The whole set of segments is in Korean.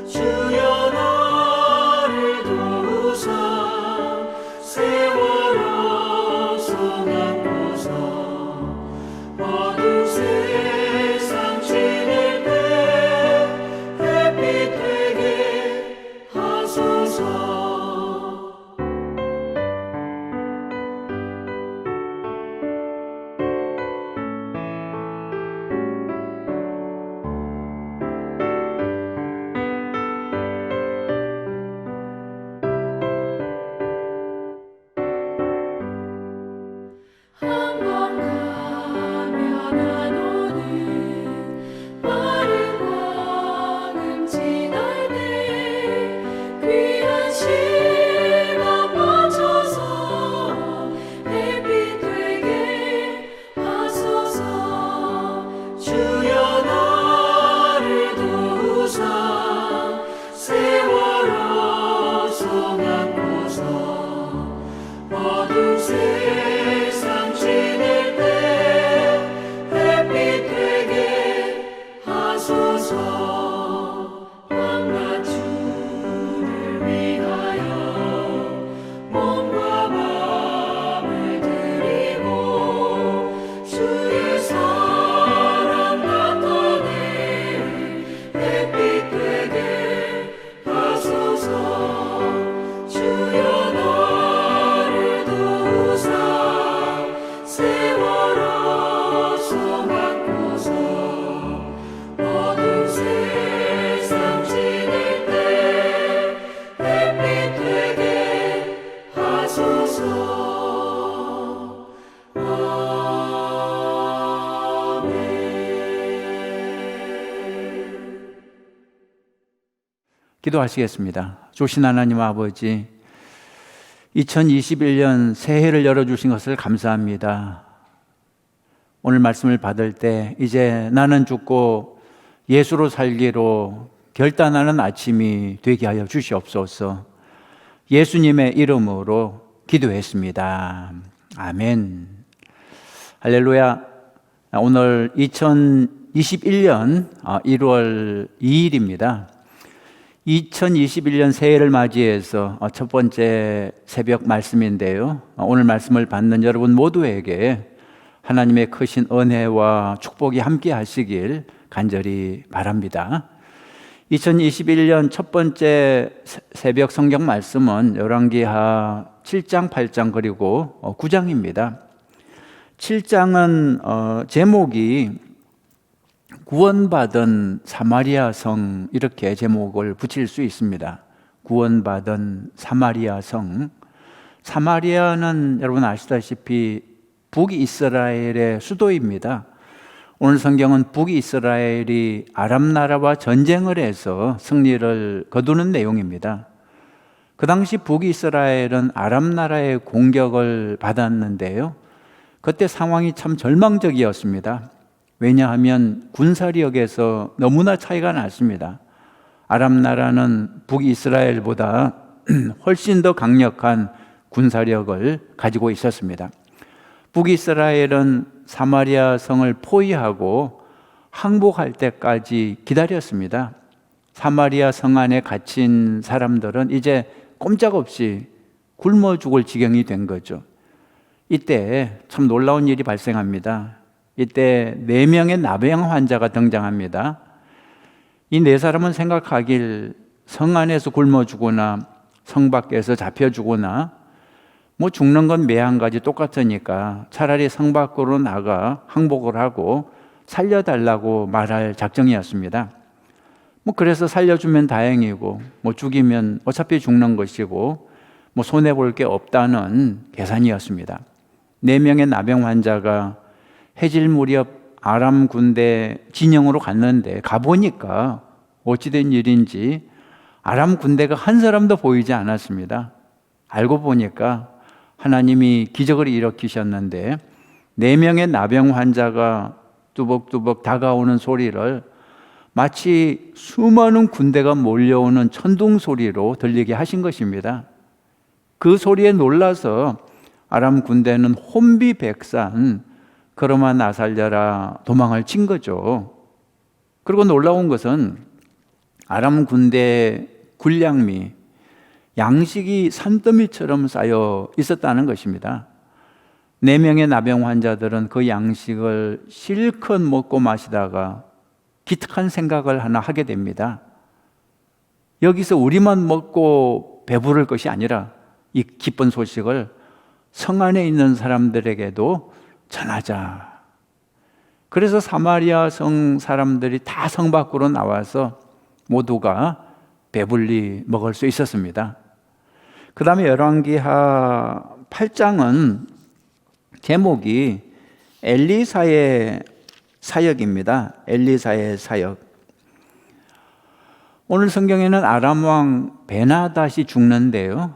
주여 나를 도우사 세월호 소망고사 어두운 세상 지낼 때 햇빛 되게 하소서. 한번 가면 안 오는 마른 광을 지날 때 귀한 시간 맞춰서 햇빛 되게 하소서. 주여 나를 도우사 세월호 소망고사 어두운 세상 지낼 때 햇빛 되게 하소서. 밤낮 주를 위하여 몸과 마음을 드리고 주의 사랑 나타내 햇빛 되게 하소서. 주여 나를 도우사 세월호 소망고사 어두운 세상 지낼 때 햇빛 되게 하소서. 아멘. 기도하시겠습니다. 조신 하나님 아버지, 2021년 새해를 열어주신 것을 감사합니다. 오늘 말씀을 받을 때 이제 나는 죽고 예수로 살기로 결단하는 아침이 되게 하여 주시옵소서. 예수님의 이름으로 기도했습니다. 아멘. 할렐루야. 오늘 2021년 1월 2일입니다. 2021년 새해를 맞이해서 첫 번째 새벽 말씀인데요. 오늘 말씀을 받는 여러분 모두에게 하나님의 크신 은혜와 축복이 함께 하시길 간절히 바랍니다. 2021년 첫 번째 새벽 성경 말씀은 열왕기하 7장, 8장 그리고 9장입니다. 7장은 제목이 구원받은 사마리아 성, 이렇게 제목을 붙일 수 있습니다. 구원받은 사마리아 성. 사마리아는 여러분 아시다시피 북이스라엘의 수도입니다. 오늘 성경은 북이스라엘이 아람 나라와 전쟁을 해서 승리를 거두는 내용입니다. 그 당시 북이스라엘은 아람 나라의 공격을 받았는데요. 그때 상황이 참 절망적이었습니다. 왜냐하면 군사력에서 너무나 차이가 났습니다. 아람 나라는 북이스라엘보다 훨씬 더 강력한 군사력을 가지고 있었습니다. 북이스라엘은 사마리아 성을 포위하고 항복할 때까지 기다렸습니다. 사마리아 성 안에 갇힌 사람들은 이제 꼼짝없이 굶어 죽을 지경이 된 거죠. 이때 참 놀라운 일이 발생합니다. 이때 4명의 나병 환자가 등장합니다. 이 4사람은 생각하길 성 안에서 굶어 죽거나 성 밖에서 잡혀 죽거나 뭐 죽는 건 매한가지 똑같으니까 차라리 성 밖으로 나가 항복을 하고 살려달라고 말할 작정이었습니다. 뭐 그래서 살려주면 다행이고 뭐 죽이면 어차피 죽는 것이고 뭐 손해볼 게 없다는 계산이었습니다. 4명의 나병 환자가 해질 무렵 아람 군대 진영으로 갔는데 가보니까 어찌된 일인지 아람 군대가 한 사람도 보이지 않았습니다. 알고 보니까 하나님이 기적을 일으키셨는데 4명의 나병 환자가 뚜벅뚜벅 다가오는 소리를 마치 수많은 군대가 몰려오는 천둥 소리로 들리게 하신 것입니다. 그 소리에 놀라서 아람 군대는 혼비백산 그러마 나 살려라 도망을 친 거죠. 그리고 놀라운 것은 아람 군대 군량미, 양식이 산더미처럼 쌓여 있었다는 것입니다. 4명의 나병 환자들은 그 양식을 실컷 먹고 마시다가 기특한 생각을 하나 하게 됩니다. 여기서 우리만 먹고 배부를 것이 아니라 이 기쁜 소식을 성 안에 있는 사람들에게도 전하자. 그래서 사마리아 성 사람들이 다 성 밖으로 나와서 모두가 배불리 먹을 수 있었습니다. 그 다음에 열왕기하 8장은 제목이 엘리사의 사역입니다. 엘리사의 사역. 오늘 성경에는 아람 왕 베나닷이 죽는데요,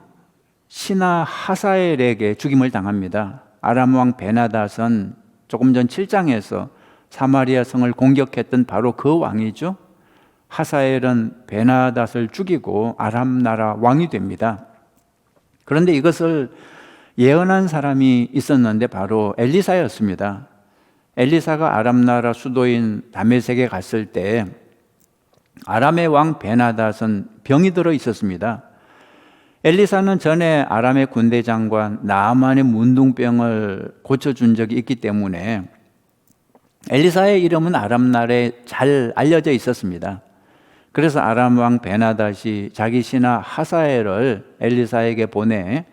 신하 하사엘에게 죽임을 당합니다. 아람 왕 베나닷은 조금 전 7장에서 사마리아 성을 공격했던 바로 그 왕이죠. 하사엘은 베나닷을 죽이고 아람 나라 왕이 됩니다. 그런데 이것을 예언한 사람이 있었는데 바로 엘리사였습니다. 엘리사가 아람 나라 수도인 다메섹에 갔을 때 아람의 왕 베나닷은 병이 들어 있었습니다. 엘리사는 전에 아람의 군대 장관 나아만의 문둥병을 고쳐준 적이 있기 때문에 엘리사의 이름은 아람 나라에 잘 알려져 있었습니다. 그래서 아람 왕 베나닷이 자기 신하 하사엘을 엘리사에게 보내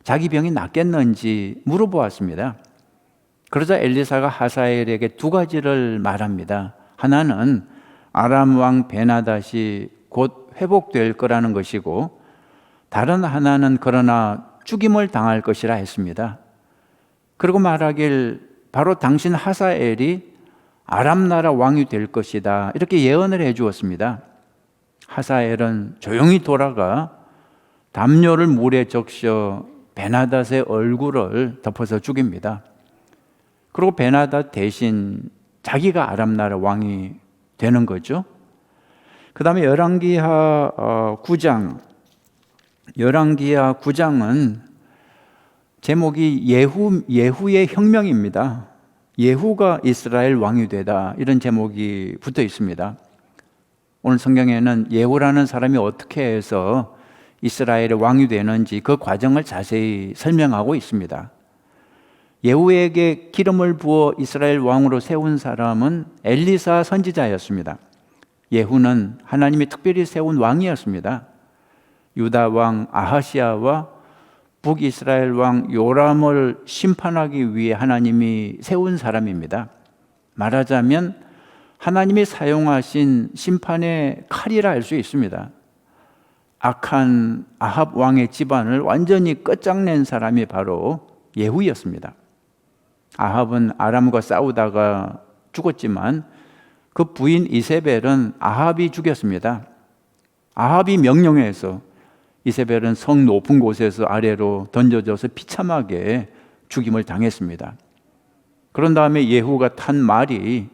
자기 병이 낫겠는지 물어보았습니다. 그러자 엘리사가 하사엘에게 2가지를 말합니다. 하나는 아람 왕 베나닷이 곧 회복될 거라는 것이고, 다른 하나는 그러나 죽임을 당할 것이라 했습니다. 그리고 말하길 바로 당신 하사엘이 아람 나라 왕이 될 것이다, 이렇게 예언을 해 주었습니다. 하사엘은 조용히 돌아가 담요를 물에 적셔 베나닷의 얼굴을 덮어서 죽입니다. 그리고 베나닷 대신 자기가 아람 나라 왕이 되는 거죠. 그 다음에 열왕기하 9장. 열왕기하 9장은 제목이 예후의 혁명입니다. 예후가 이스라엘 왕이 되다, 이런 제목이 붙어 있습니다. 오늘 성경에는 예후라는 사람이 어떻게 해서 이스라엘의 왕이 되는지 그 과정을 자세히 설명하고 있습니다. 예후에게 기름을 부어 이스라엘 왕으로 세운 사람은 엘리사 선지자였습니다. 예후는 하나님이 특별히 세운 왕이었습니다. 유다 왕 아하시아와 북이스라엘 왕 요람을 심판하기 위해 하나님이 세운 사람입니다. 말하자면 하나님이 사용하신 심판의 칼이라 할 수 있습니다. 악한 아합 왕의 집안을 완전히 끝장낸 사람이 바로 예후였습니다. 아합은 아람과 싸우다가 죽었지만 그 부인 이세벨은 아합이 죽였습니다. 아합이 명령해서 이세벨은 성 높은 곳에서 아래로 던져져서 비참하게 죽임을 당했습니다. 그런 다음에 예후가 탄 말이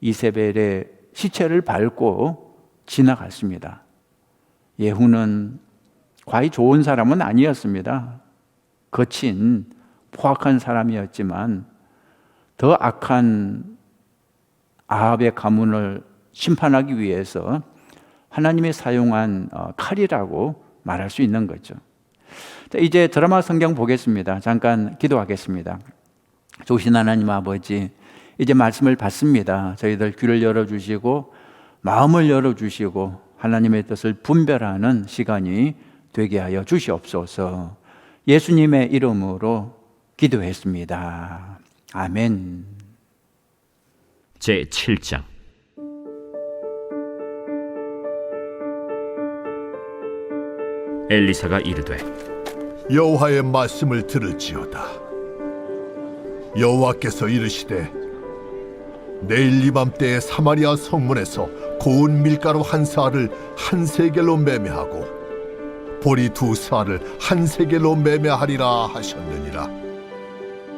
이세벨의 시체를 밟고 지나갔습니다. 예후는 과히 좋은 사람은 아니었습니다. 거친 포악한 사람이었지만 더 악한 아합의 가문을 심판하기 위해서 하나님이 사용한 칼이라고 말할 수 있는 거죠. 이제 드라마 성경 보겠습니다. 잠깐 기도하겠습니다. 좋으신 하나님 아버지, 이제 말씀을 받습니다. 저희들 귀를 열어주시고 마음을 열어주시고 하나님의 뜻을 분별하는 시간이 되게 하여 주시옵소서. 예수님의 이름으로 기도했습니다. 아멘. 제7장. 엘리사가 이르되 여호와의 말씀을 들을지어다. 여호와께서 이르시되 내일 이맘때에 사마리아 성문에서 고운 밀가루 1사를 한 세겔로 매매하고 보리 2사를 한 세겔로 매매하리라 하셨느니라.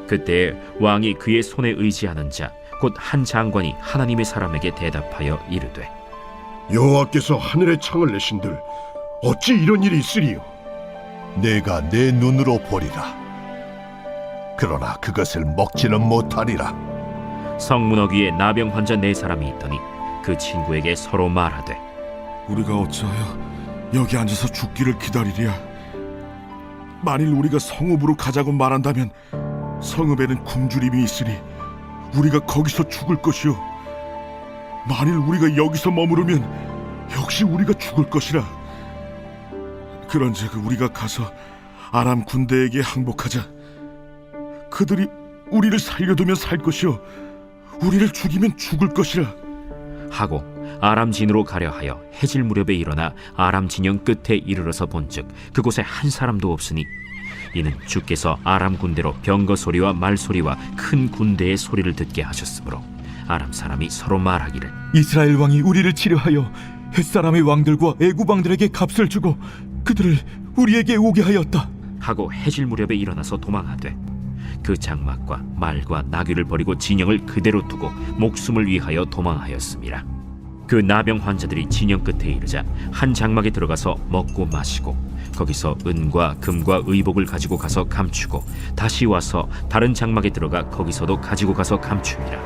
그때 왕이 그의 손에 의지하는 자 곧 한 장관이 하나님의 사람에게 대답하여 이르되 여호와께서 하늘의 창을 내신들 어찌 이런 일이 있으리요? 내가 내 눈으로 보리라. 그러나 그것을 먹지는 못하리라. 성문허 위에 나병 환자 4사람이 있더니 그 친구에게 서로 말하되 우리가 어찌하여 여기 앉아서 죽기를 기다리랴? 만일 우리가 성읍으로 가자고 말한다면 성읍에는 굶주림이 있으니 우리가 거기서 죽을 것이요, 만일 우리가 여기서 머무르면 역시 우리가 죽을 것이라. 그런즉 우리가 가서 아람 군대에게 항복하자. 그들이 우리를 살려두면 살 것이요, 우리를 죽이면 죽을 것이라 하고 아람 진으로 가려 하여 해질 무렵에 일어나 아람 진영 끝에 이르러서 본즉 그곳에 한 사람도 없으니 이는 주께서 아람 군대로 병거 소리와 말 소리와 큰 군대의 소리를 듣게 하셨으므로 아람 사람이 서로 말하기를 이스라엘 왕이 우리를 치료하여 햇사람의 왕들과 애굽 왕들에게 값을 주고 그들을 우리에게 오게 하였다 하고 해질 무렵에 일어나서 도망하되 그 장막과 말과 나귀를 버리고 진영을 그대로 두고 목숨을 위하여 도망하였습니다. 그 나병 환자들이 진영 끝에 이르자 한 장막에 들어가서 먹고 마시고 거기서 은과 금과 의복을 가지고 가서 감추고 다시 와서 다른 장막에 들어가 거기서도 가지고 가서 감춥니다.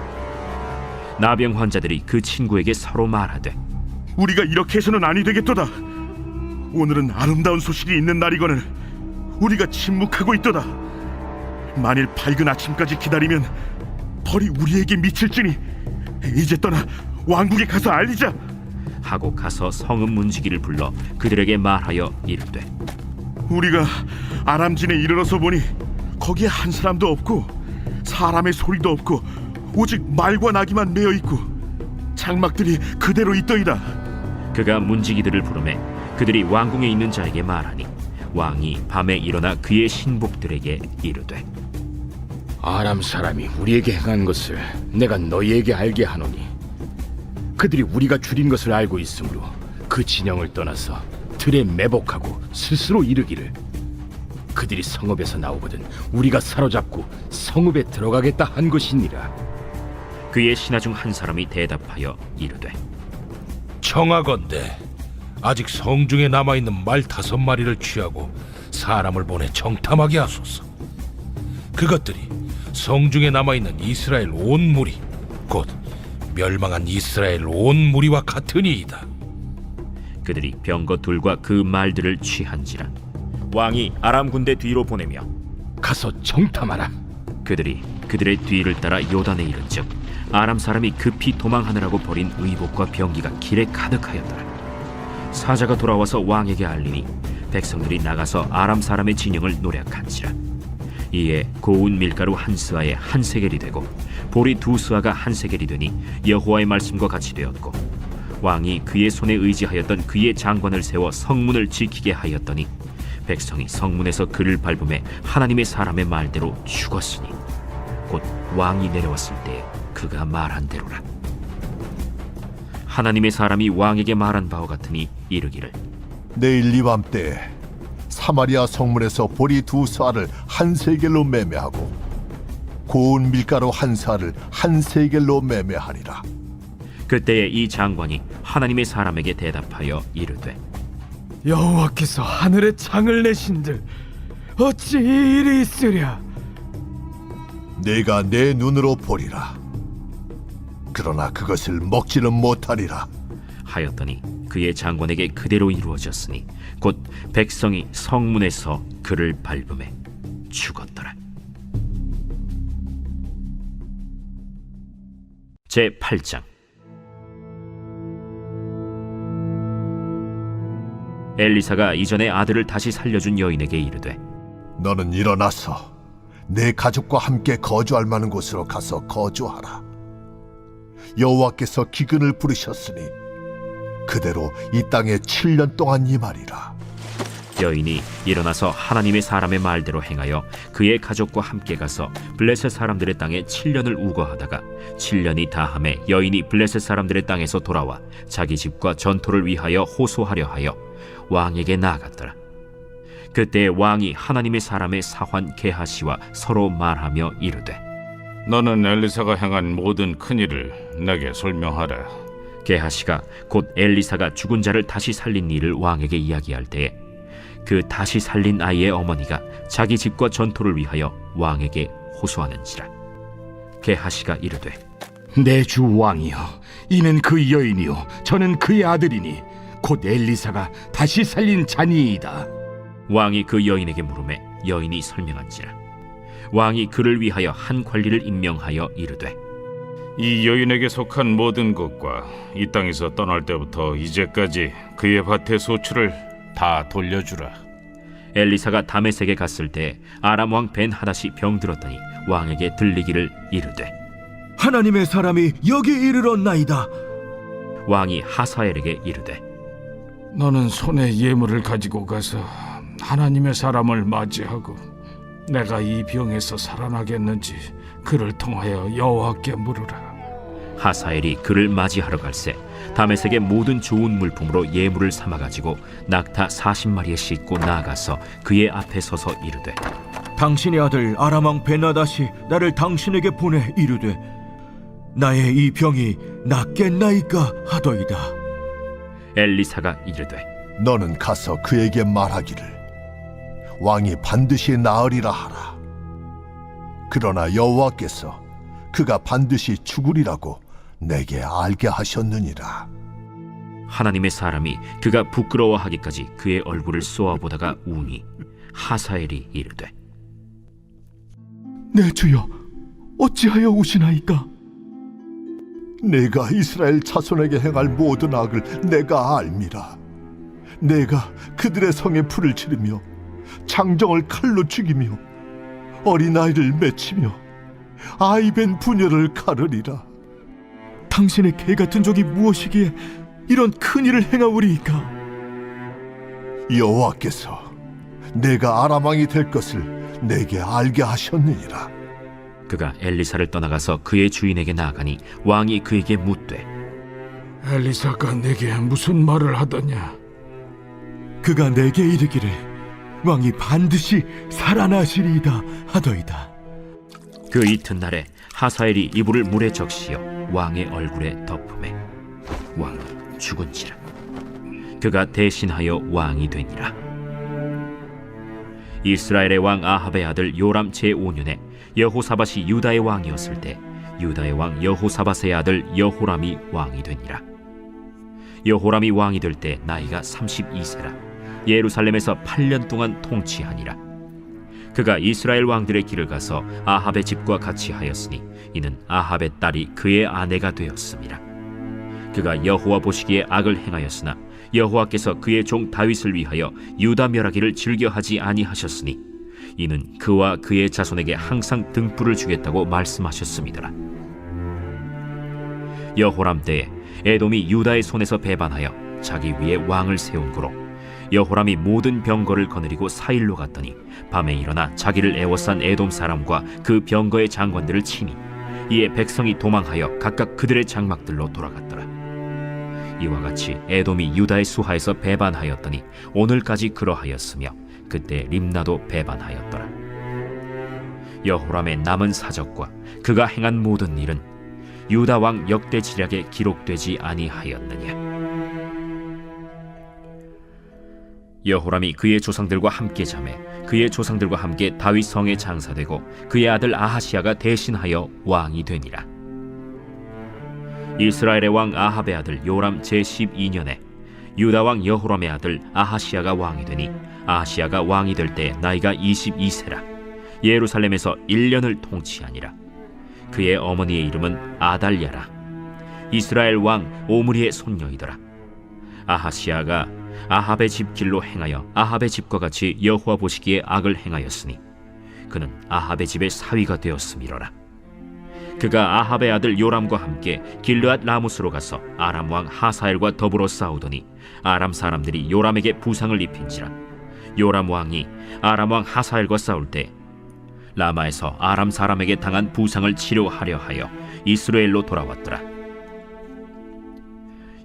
나병 환자들이 그 친구에게 서로 말하되 우리가 이렇게 해서는 아니 되겠도다. 오늘은 아름다운 소식이 있는 날이거늘 우리가 침묵하고 있도다. 만일 밝은 아침까지 기다리면 벌이 우리에게 미칠지니 이제 떠나 왕국에 가서 알리자 하고 가서 성읍 문지기를 불러 그들에게 말하여 이르되 우리가 아람진에 이르러서 보니 거기에 한 사람도 없고 사람의 소리도 없고 오직 말과 나귀만 메어 있고 장막들이 그대로 있더이다. 그가 문지기들을 부르매 그들이 왕궁에 있는 자에게 말하니 왕이 밤에 일어나 그의 신복들에게 이르되 아람 사람이 우리에게 행한 것을 내가 너희에게 알게 하노니 그들이 우리가 줄인 것을 알고 있으므로 그 진영을 떠나서 들에 매복하고 스스로 이르기를 그들이 성읍에서 나오거든 우리가 사로잡고 성읍에 들어가겠다 한 것이니라. 그의 신하 중 한 사람이 대답하여 이르되 청하건대 아직 성중에 남아있는 말 5마리를 취하고 사람을 보내 정탐하게 하소서. 그것들이 성중에 남아있는 이스라엘 온 무리 곧 멸망한 이스라엘 온 무리와 같으니이다. 그들이 병거 둘과 그 말들을 취한지라 왕이 아람 군대 뒤로 보내며 가서 정탐하라. 그들이 그들의 뒤를 따라 요단에 이른즉 아람 사람이 급히 도망하느라고 버린 의복과 병기가 길에 가득하였더라. 사자가 돌아와서 왕에게 알리니 백성들이 나가서 아람 사람의 진영을 노략한지라. 이에 고운 밀가루 한 스아에 한 세겔이 되고 보리 2스아가 한 세겔이 되니 여호와의 말씀과 같이 되었고 왕이 그의 손에 의지하였던 그의 장관을 세워 성문을 지키게 하였더니 백성이 성문에서 그를 밟음에 하나님의 사람의 말대로 죽었으니 곧 왕이 내려왔을 때 그가 말한 대로라. 하나님의 사람이 왕에게 말한 바와 같으니 이르기를 내일 이밤때 사마리아 성문에서 보리 2스아를 한 세겔로 매매하고 고운 밀가루 한 스아를 한 세겔로 매매하리라. 그때에 이 장관이 하나님의 사람에게 대답하여 이르되 여호와께서 하늘에 창을 내신들 어찌 이 일이 있으랴? 내가 내 눈으로 보리라. 그러나 그것을 먹지는 못하리라. 하였더니 그의 장관에게 그대로 이루어졌으니 곧 백성이 성문에서 그를 밟음에 죽었더라. 제8장. 엘리사가 이전에 아들을 다시 살려준 여인에게 이르되 너는 일어나서 내 가족과 함께 거주할 만한 곳으로 가서 거주하라. 여호와께서 기근을 부르셨으니 그대로 이 땅에 7년 동안 임하리라. 여인이 일어나서 하나님의 사람의 말대로 행하여 그의 가족과 함께 가서 블레셋 사람들의 땅에 7년을 우거하다가 7년이 다함에 여인이 블레셋 사람들의 땅에서 돌아와 자기 집과 전토를 위하여 호소하려 하여 왕에게 나아갔더라. 그때 왕이 하나님의 사람의 사환 게하시와 서로 말하며 이르되 너는 엘리사가 행한 모든 큰일을 내게 설명하라. 게하시가 곧 엘리사가 죽은 자를 다시 살린 일을 왕에게 이야기할 때에 그 다시 살린 아이의 어머니가 자기 집과 전토를 위하여 왕에게 호소하는지라. 게하시가 이르되 내 주 왕이여, 이는 그 여인이요 저는 그의 아들이니 곧 엘리사가 다시 살린 자니이다. 왕이 그 여인에게 물으매 여인이 설명한지라. 왕이 그를 위하여 한 관리를 임명하여 이르되 이 여인에게 속한 모든 것과 이 땅에서 떠날 때부터 이제까지 그의 밭의 소출을 다 돌려주라. 엘리사가 다메섹에 갔을 때 아람 왕 벤하닷이 병들었더니 왕에게 들리기를 이르되 하나님의 사람이 여기 이르렀나이다. 왕이 하사엘에게 이르되 너는 손에 예물을 가지고 가서 하나님의 사람을 맞이하고 내가 이 병에서 살아나겠는지 그를 통하여 여호와께 물으라. 하사엘이 그를 맞이하러 갈새 다메섹의 모든 좋은 물품으로 예물을 삼아가지고 낙타 40마리에 싣고 나아가서 그의 앞에 서서 이르되 당신의 아들 아람 왕 베나닷이 나를 당신에게 보내 이르되 나의 이 병이 낫겠나이까 하더이다. 엘리사가 이르되 너는 가서 그에게 말하기를 왕이 반드시 나으리라 하라. 그러나 여호와께서 그가 반드시 죽으리라고 내게 알게 하셨느니라. 하나님의 사람이 그가 부끄러워하기까지 그의 얼굴을 쏘아보다가 우니 하사엘이 이르되 내 주여 어찌하여 우시나이까? 내가 이스라엘 자손에게 행할 모든 악을 내가 알미라. 내가 그들의 성에 불을 지르며 장정을 칼로 죽이며 어린아이를 맺히며 아이벤 부녀를 가르리라. 당신의 개 같은 적이 무엇이기에 이런 큰 일을 행하오리이까? 여호와께서 내가 아람 왕이 될 것을 내게 알게 하셨느니라. 그가 엘리사를 떠나가서 그의 주인에게 나아가니 왕이 그에게 묻되 엘리사가 내게 무슨 말을 하더냐? 그가 내게 이르기를 왕이 반드시 살아나시리이다 하더이다. 그 이튿날에 하사엘이 이불을 물에 적시어 왕의 얼굴에 덮음에 왕은 죽은지라. 그가 대신하여 왕이 되니라. 이스라엘의 왕 아합의 아들 요람 제5년에 여호사밧이 유다의 왕이었을 때 유다의 왕 여호사밧의 아들 여호람이 왕이 되니라. 여호람이 왕이 될 때 나이가 32세라. 예루살렘에서 8년 동안 통치하니라. 그가 이스라엘 왕들의 길을 가서 아합의 집과 같이 하였으니 이는 아합의 딸이 그의 아내가 되었음이라. 그가 여호와 보시기에 악을 행하였으나 여호와께서 그의 종 다윗을 위하여 유다 멸하기를 즐겨하지 아니하셨으니 이는 그와 그의 자손에게 항상 등불을 주겠다고 말씀하셨음이더라. 여호람 때에 에돔이 유다의 손에서 배반하여 자기 위에 왕을 세운 고로 여호람이 모든 병거를 거느리고 사일로 갔더니 밤에 일어나 자기를 애워싼 에돔 사람과 그 병거의 장관들을 치니 이에 백성이 도망하여 각각 그들의 장막들로 돌아갔더라. 이와 같이 에돔이 유다의 수하에서 배반하였더니 오늘까지 그러하였으며 그때 림나도 배반하였더라. 여호람의 남은 사적과 그가 행한 모든 일은 유다 왕 역대 지략에 기록되지 아니하였느냐. 여호람이 그의 조상들과 함께 자매 그의 조상들과 함께 다윗 성에 장사되고 그의 아들 아하시야가 대신하여 왕이 되니라. 이스라엘의 왕 아합의 아들 요람 제12년에 유다 왕 여호람의 아들 아하시야가 왕이 되니 아하시야가 왕이 될 때 나이가 22세라. 예루살렘에서 1년을 통치하니라. 그의 어머니의 이름은 아달랴라. 이스라엘 왕 오므리의 손녀이더라. 아하시야가 아합의 집 길로 행하여 아합의 집과 같이 여호와 보시기에 악을 행하였으니 그는 아합의 집의 사위가 되었음이로라. 그가 아합의 아들 요람과 함께 길르앗 라무스로 가서 아람 왕 하사엘과 더불어 싸우더니 아람 사람들이 요람에게 부상을 입힌지라. 요람 왕이 아람 왕 하사엘과 싸울 때 라마에서 아람 사람에게 당한 부상을 치료하려 하여 이스라엘로 돌아왔더라.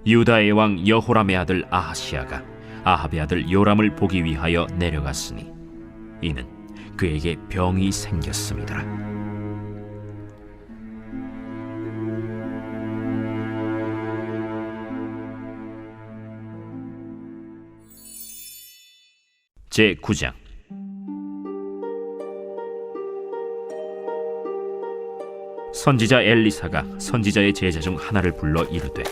유다의 왕 여호람의 아들 아하시야가 아합의 아들 요람을 보기 위하여 내려갔으니 이는 그에게 병이 생겼음이더라. 제9장. 선지자 엘리사가 선지자의 제자 중 하나를 불러 이르되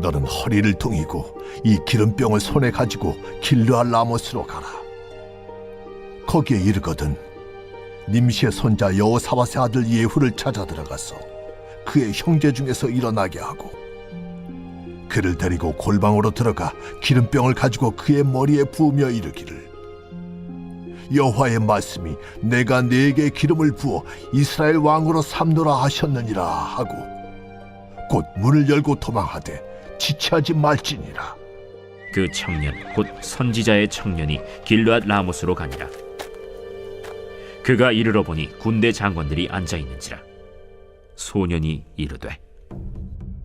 너는 허리를 동이고 이 기름병을 손에 가지고 길르앗 라모스로 가라. 거기에 이르거든 님시의 손자 여호사밧의 아들 예후를 찾아 들어가서 그의 형제 중에서 일어나게 하고 그를 데리고 골방으로 들어가 기름병을 가지고 그의 머리에 부으며 이르기를 여호와의 말씀이 내가 네게 기름을 부어 이스라엘 왕으로 삼노라 하셨느니라 하고 곧 문을 열고 도망하되 지체하지 말지니라. 그 청년 곧 선지자의 청년이 길르앗 라모스로 가니라. 그가 이르러 보니 군대 장관들이 앉아 있는지라. 소년이 이르되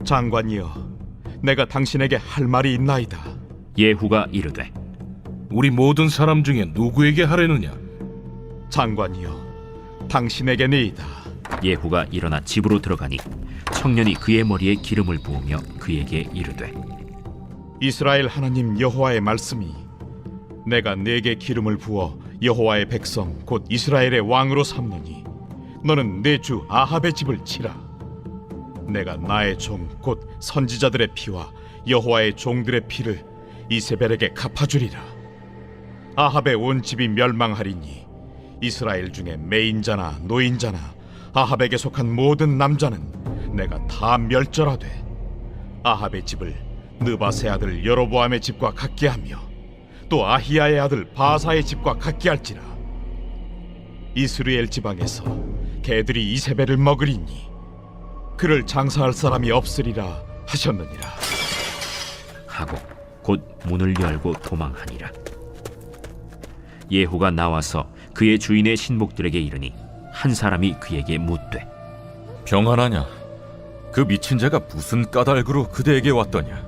장관이여, 내가 당신에게 할 말이 있나이다. 예후가 이르되 우리 모든 사람 중에 누구에게 하려느냐? 장관이여, 당신에게니이다. 예후가 일어나 집으로 들어가니 청년이 그의 머리에 기름을 부으며 그에게 이르되 이스라엘 하나님 여호와의 말씀이 내가 네게 기름을 부어 여호와의 백성 곧 이스라엘의 왕으로 삼느니 너는 내 주 아합의 집을 치라. 내가 나의 종 곧 선지자들의 피와 여호와의 종들의 피를 이세벨에게 갚아주리라. 아합의 온 집이 멸망하리니 이스라엘 중에 매인자나 노인자나 아합에게 속한 모든 남자는 내가 다 멸절하되 아합의 집을 느바세 아들 여로보암의 집과 같게 하며 또 아히야의 아들 바사의 집과 같게 할지라. 이스라엘 지방에서 개들이 이세벨을 먹으리니 그를 장사할 사람이 없으리라 하셨느니라. 하고 곧 문을 열고 도망하니라. 예후가 나와서 그의 주인의 신복들에게 이르니 한 사람이 그에게 묻되 평안하냐? 그 미친 자가 무슨 까닭으로 그대에게 왔더냐?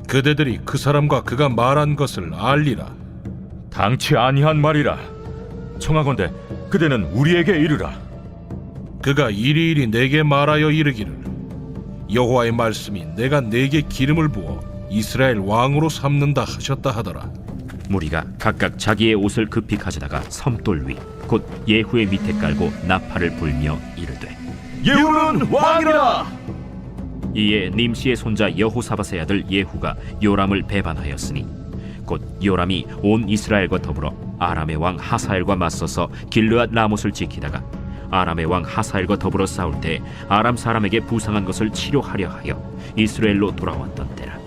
그대들이 그 사람과 그가 말한 것을 알리라. 당치 아니한 말이라. 청하건대 그대는 우리에게 이르라. 그가 이리이리 내게 말하여 이르기를 여호와의 말씀이 내가 네게 기름을 부어 이스라엘 왕으로 삼는다 하셨다 하더라. 무리가 각각 자기의 옷을 급히 가져다가 섬돌 위 곧 예후의 밑에 깔고 나팔을 불며 이르되 예후는 왕이라. 이에 님시의 손자 여호사밧의 아들 예후가 요람을 배반하였으니 곧 요람이 온 이스라엘과 더불어 아람의 왕 하사엘과 맞서서 길르앗 라못을 지키다가 아람의 왕 하사엘과 더불어 싸울 때 아람 사람에게 부상한 것을 치료하려 하여 이스라엘로 돌아왔던 때라.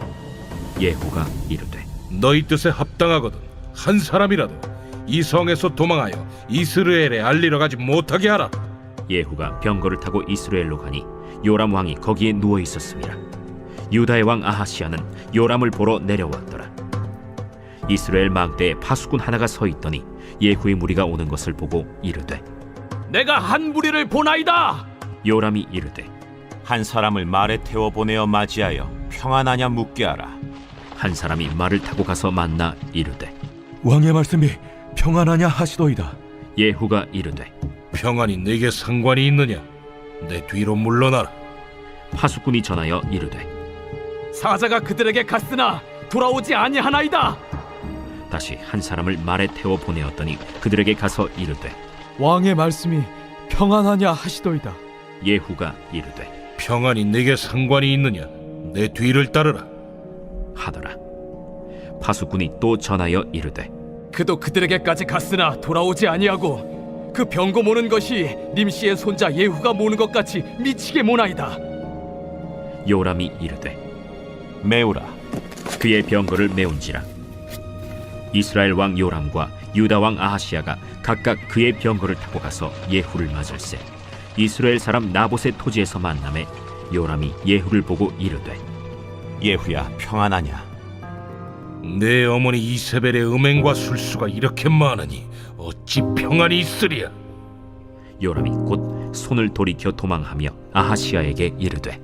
예후가 이르되 너희 뜻에 합당하거든 한 사람이라도 이 성에서 도망하여 이스라엘에 알리러 가지 못하게 하라. 예후가 병거를 타고 이스라엘로 가니 요람 왕이 거기에 누워 있었음이라. 유다의 왕 아하시아는 요람을 보러 내려왔더라. 이스라엘 망대에 파수꾼 하나가 서 있더니 예후의 무리가 오는 것을 보고 이르되 내가 한 무리를 보나이다. 요람이 이르되 한 사람을 말에 태워 보내어 맞이하여 평안하냐 묻게 하라. 한 사람이 말을 타고 가서 만나 이르되 왕의 말씀이 평안하냐 하시도이다. 예후가 이르되 평안이 내게 상관이 있느냐? 내 뒤로 물러나라. 파수꾼이 전하여 이르되 사자가 그들에게 갔으나 돌아오지 아니하나이다. 다시 한 사람을 말에 태워 보내었더니 그들에게 가서 이르되 왕의 말씀이 평안하냐 하시도이다. 예후가 이르되 평안이 내게 상관이 있느냐? 내 뒤를 따르라 하더라. 파수꾼이 또 전하여 이르되 그도 그들에게까지 갔으나 돌아오지 아니하고 그 병거 모는 것이 님시의 손자 예후가 모는 것 같이 미치게 모나이다. 요람이 이르되 메우라. 그의 병거를 메운지라. 이스라엘 왕 요람과 유다 왕 아하시아가 각각 그의 병거를 타고 가서 예후를 맞을세 이스라엘 사람 나봇의 토지에서 만남에 요람이 예후를 보고 이르되 예후야, 평안하냐? 내 어머니 이세벨의 음행과 술수가 이렇게 많으니 어찌 평안이 있으랴. 요람이 곧 손을 돌이켜 도망하며 아하시아에게 이르되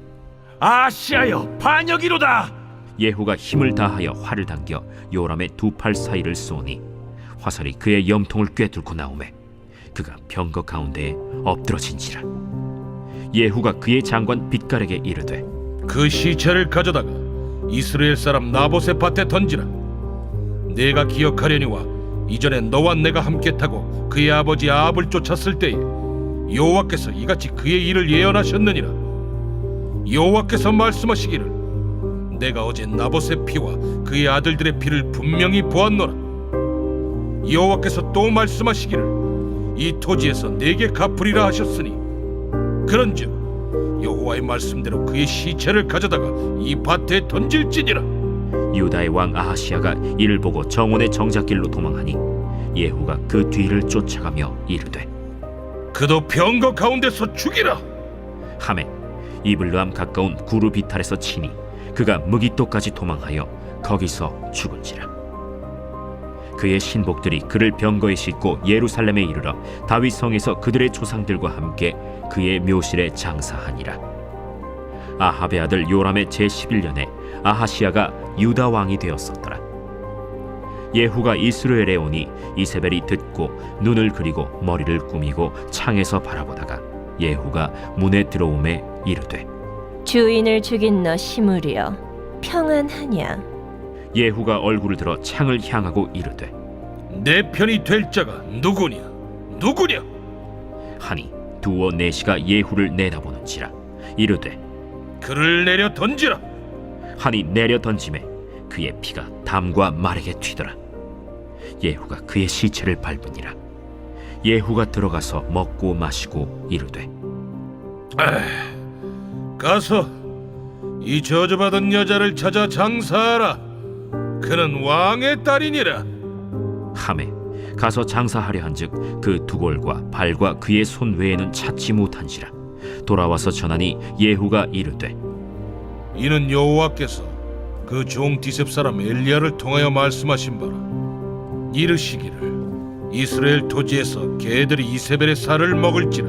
아하시아여, 반역이로다. 예후가 힘을 다하여 활을 당겨 요람의 두 팔 사이를 쏘니 화살이 그의 염통을 꿰뚫고 나오매 그가 병거 가운데에 엎드러진지라. 예후가 그의 장관 빗갈에게 이르되 그 시체를 가져다가 이스라엘 사람 나봇의 밭에 던지라. 내가 기억하려니와 이전에 너와 내가 함께 타고 그의 아버지 아합을 쫓았을 때에 여호와께서 이같이 그의 일을 예언하셨느니라. 여호와께서 말씀하시기를 내가 어제 나봇의 피와 그의 아들들의 피를 분명히 보았노라. 여호와께서 또 말씀하시기를 이 토지에서 내게 갚으리라 하셨으니 그런즉 여호와의 말씀대로 그의 시체를 가져다가 이 밭에 던질지니라. 유다의 왕 아하시아가 이를 보고 정원의 정작길로 도망하니 예후가 그 뒤를 쫓아가며 이르되 그도 병거 가운데서 죽이라. 하매 이블르함 가까운 구루 비탈에서 치니 그가 무기토까지 도망하여 거기서 죽은지라. 그의 신복들이 그를 병거에 싣고 예루살렘에 이르러 다윗 성에서 그들의 조상들과 함께 그의 묘실에 장사하니라. 아합의 아들 요람의 제11년에 아하시아가 유다 왕이 되었었더라. 예후가 이스라엘에 오니 이세벨이 듣고 눈을 그리고 머리를 꾸미고 창에서 바라보다가 예후가 문에 들어오매 이르되 주인을 죽인 너 시므리여 평안하냐? 예후가 얼굴을 들어 창을 향하고 이르되 내 편이 될 자가 누구냐? 누구냐? 하니 두어 내시가 예후를 내다보는지라. 이르되 그를 내려 던지라. 하니 내려 던짐에 그의 피가 담과 말에게 튀더라. 예후가 그의 시체를 밟으니라. 예후가 들어가서 먹고 마시고 이르되 가서 이 저주받은 여자를 찾아 장사하라. 그는 왕의 딸이니라. 하매 가서 장사하려 한즉 그 두골과 발과 그의 손 외에는 찾지 못한지라. 돌아와서 전하니 예후가 이르되 이는 여호와께서 그 종 디셉 사람 엘리야를 통하여 말씀하신 바라. 이르시기를 이스라엘 토지에서 개들이 이세벨의 살을 먹을지라.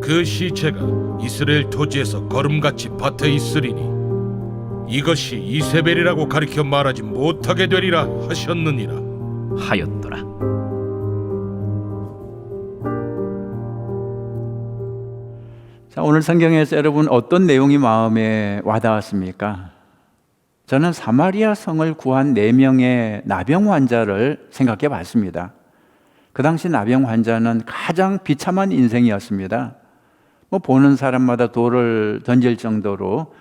그 시체가 이스라엘 토지에서 거름같이 밭에 있으리니 이것이 이세벨이라고 가리켜 말하지 못하게 되리라 하셨느니라 하였더라. 자, 오늘 성경에서 여러분 어떤 내용이 마음에 와닿았습니까? 저는 사마리아 성을 구한 4명의 나병 환자를 생각해 봤습니다. 그 당시 나병 환자는 가장 비참한 인생이었습니다. 보는 사람마다 돌을 던질 정도로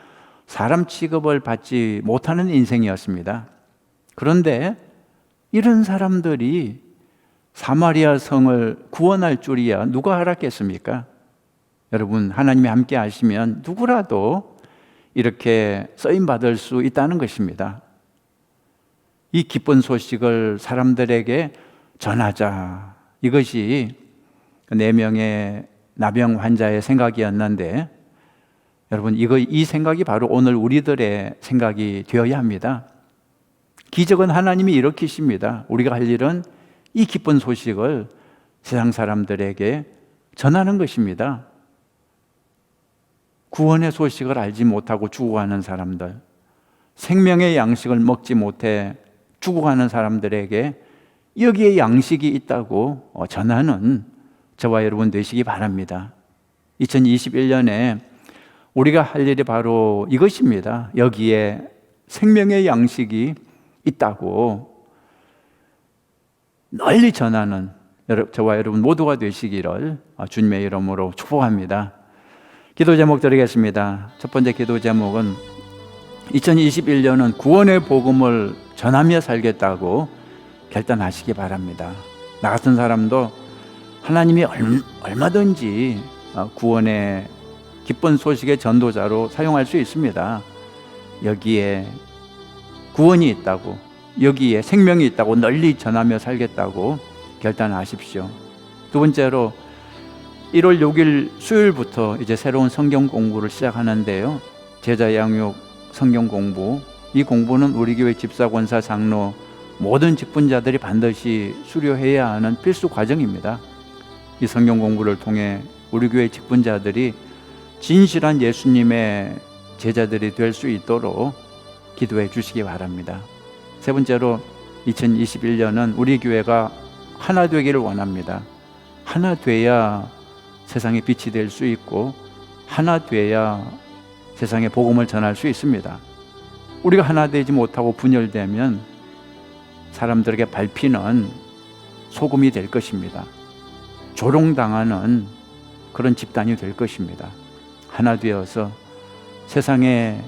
사람 취급을 받지 못하는 인생이었습니다. 그런데 이런 사람들이 사마리아 성을 구원할 줄이야 누가 알았겠습니까? 여러분, 하나님이 함께 하시면 누구라도 이렇게 쓰임받을 수 있다는 것입니다. 이 기쁜 소식을 사람들에게 전하자. 이것이 4명의 나병 환자의 생각이었는데 여러분, 이 생각이 바로 오늘 우리들의 생각이 되어야 합니다. 기적은 하나님이 일으키십니다. 우리가 할 일은 이 기쁜 소식을 세상 사람들에게 전하는 것입니다. 구원의 소식을 알지 못하고 죽어가는 사람들, 생명의 양식을 먹지 못해 죽어가는 사람들에게 여기에 양식이 있다고 전하는 저와 여러분 되시기 바랍니다. 2021년에 우리가 할 일이 바로 이것입니다. 여기에 생명의 양식이 있다고 널리 전하는 저와 여러분 모두가 되시기를 주님의 이름으로 축복합니다. 기도 제목 드리겠습니다. 첫 번째 기도 제목은 2021년은 구원의 복음을 전하며 살겠다고 결단하시기 바랍니다. 나 같은 사람도 하나님이 얼마든지 구원의 기쁜 소식의 전도자로 사용할 수 있습니다. 여기에 구원이 있다고, 여기에 생명이 있다고 널리 전하며 살겠다고 결단하십시오. 두 번째로 1월 6일 수요일부터 이제 새로운 성경 공부를 시작하는데요. 제자 양육 성경 공부, 이 공부는 우리 교회 집사, 권사, 장로 모든 직분자들이 반드시 수료해야 하는 필수 과정입니다. 이 성경 공부를 통해 우리 교회 직분자들이 진실한 예수님의 제자들이 될 수 있도록 기도해 주시기 바랍니다. 세 번째로 2021년은 우리 교회가 하나 되기를 원합니다. 하나 돼야 세상에 빛이 될 수 있고 하나 돼야 세상에 복음을 전할 수 있습니다. 우리가 하나 되지 못하고 분열되면 사람들에게 밟히는 소금이 될 것입니다. 조롱당하는 그런 집단이 될 것입니다. 하나 되어서 세상에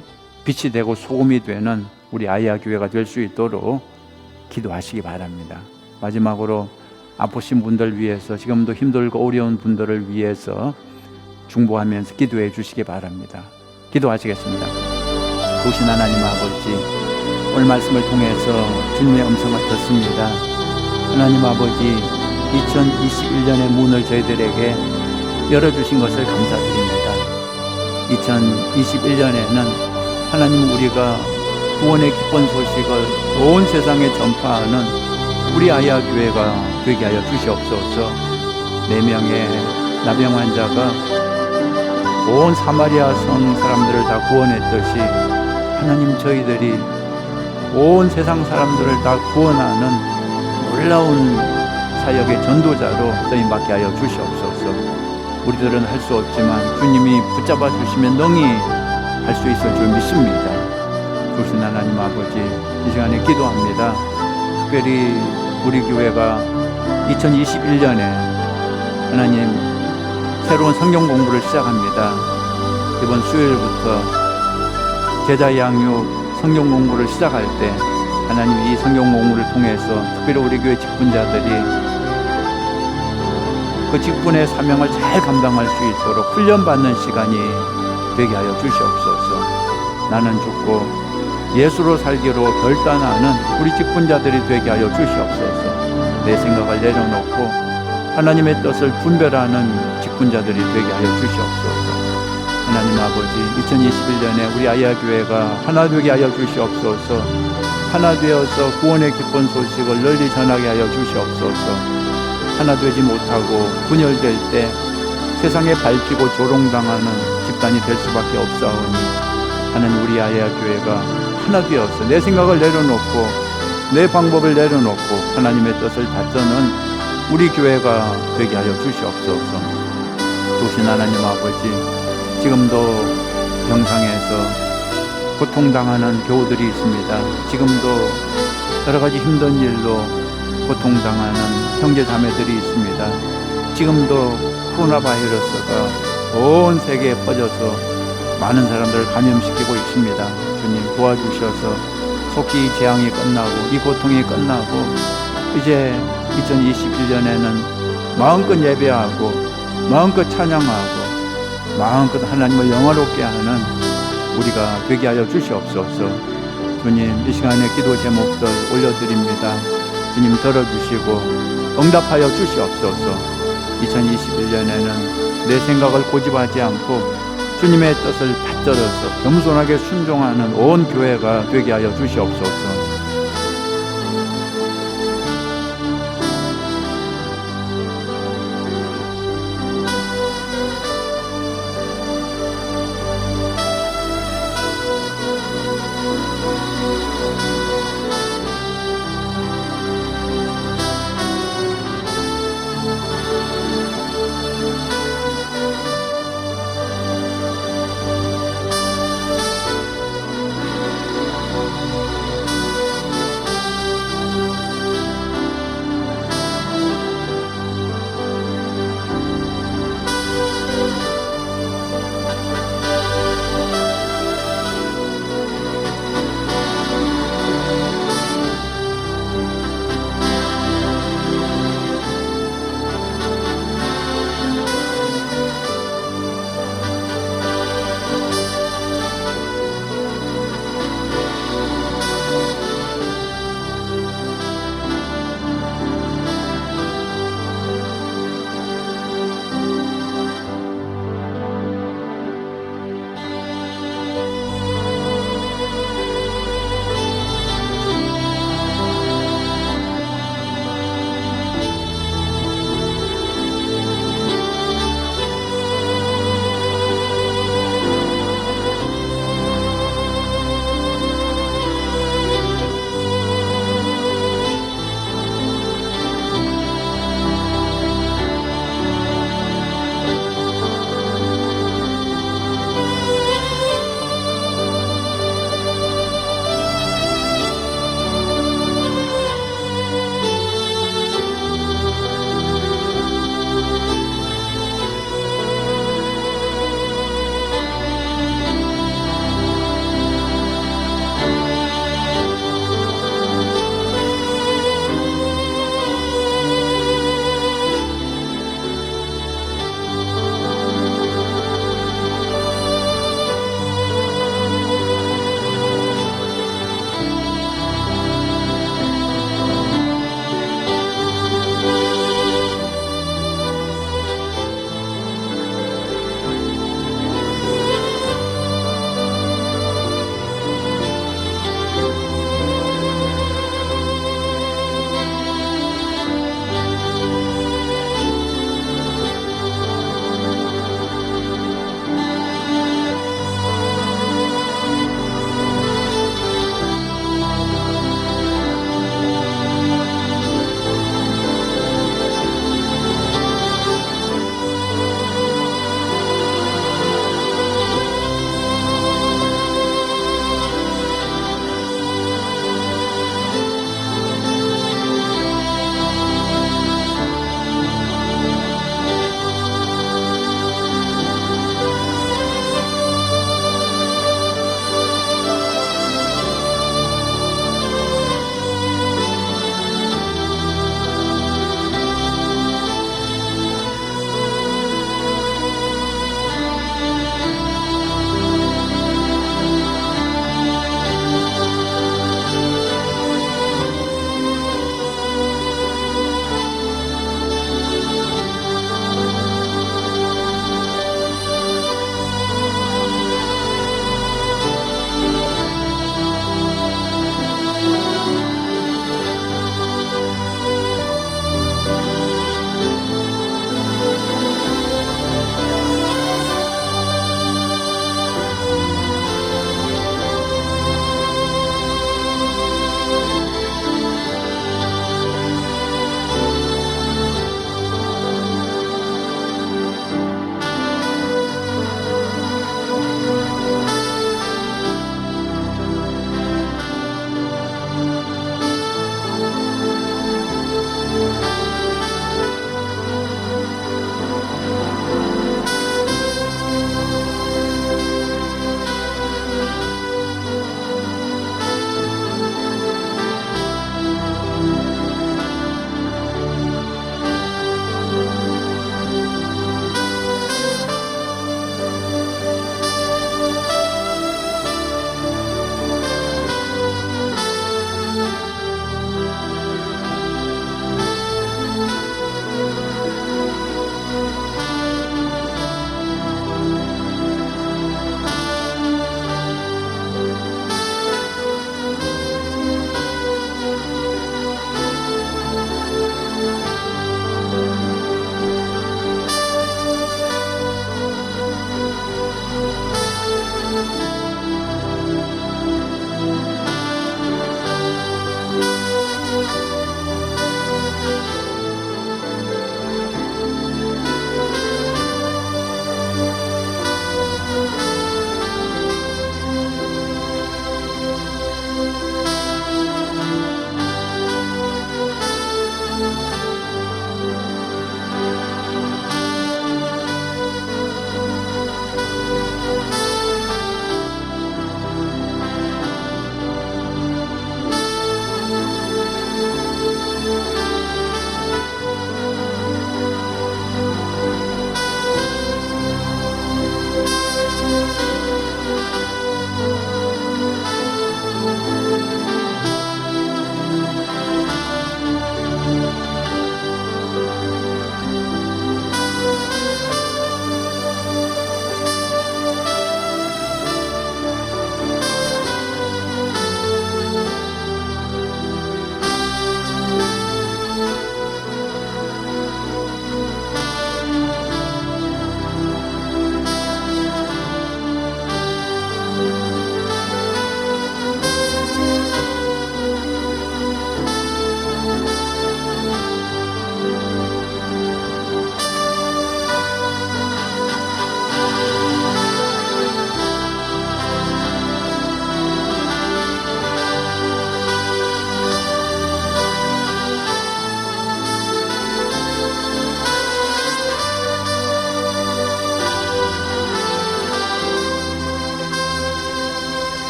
빛이 되고 소금이 되는 우리 아이야 교회가 될 수 있도록 기도하시기 바랍니다. 마지막으로 아프신 분들 위해서, 지금도 힘들고 어려운 분들을 위해서 중보하면서 기도해 주시기 바랍니다. 기도하시겠습니다. 도신 하나님 아버지, 오늘 말씀을 통해서 주님의 음성을 듣습니다. 하나님 아버지, 2021년의 문을 저희들에게 열어주신 것을 감사드립니다. 2021년에는 하나님, 우리가 구원의 기쁜 소식을 온 세상에 전파하는 우리 아이야 교회가 되게 하여 주시옵소서. 4명의 나병 환자가 온 사마리아 성 사람들을 다 구원했듯이 하나님, 저희들이 온 세상 사람들을 다 구원하는 놀라운 사역의 전도자로 쓰임받게 하여 주시옵소서. 우리들은 할 수 없지만 주님이 붙잡아 주시면 능히 할 수 있을 줄 믿습니다. 주신 하나님 아버지, 이 시간에 기도합니다. 특별히 우리 교회가 2021년에 하나님 새로운 성경 공부를 시작합니다. 이번 수요일부터 제자 양육 성경 공부를 시작할 때 하나님, 이 성경 공부를 통해서 특별히 우리 교회 직분자들이 그 직분의 사명을 잘 감당할 수 있도록 훈련받는 시간이 되게 하여 주시옵소서. 나는 죽고 예수로 살기로 결단하는 우리 직분자들이 되게 하여 주시옵소서. 내 생각을 내려놓고 하나님의 뜻을 분별하는 직분자들이 되게 하여 주시옵소서. 하나님 아버지, 2021년에 우리 아이야 교회가 하나 되게 하여 주시옵소서. 하나 되어서 구원의 기쁜 소식을 널리 전하게 하여 주시옵소서. 하나 되지 못하고 분열될 때 세상에 밟히고 조롱당하는 집단이 될 수밖에 없사오니, 하나님, 우리 아이야 교회가 하나 되어서 내 생각을 내려놓고 내 방법을 내려놓고 하나님의 뜻을 받드는 우리 교회가 되게 하여 주시옵소서. 도신 하나님 아버지, 지금도 병상에서 고통당하는 교우들이 있습니다. 지금도 여러 가지 힘든 일로 고통당하는 형제 자매들이 있습니다. 지금도 코로나 바이러스가 온 세계에 퍼져서 많은 사람들을 감염시키고 있습니다. 주님, 도와주셔서 속히 이 재앙이 끝나고 이 고통이 끝나고 이제 2021년에는 마음껏 예배하고 마음껏 찬양하고 마음껏 하나님을 영화롭게 하는 우리가 되게 하여 주시옵소서. 주님, 이 시간에 기도 제목들 올려드립니다. 주님, 들어주시고 응답하여 주시옵소서. 2021년에는 내 생각을 고집하지 않고 주님의 뜻을 받들어서 겸손하게 순종하는 온 교회가 되게 하여 주시옵소서.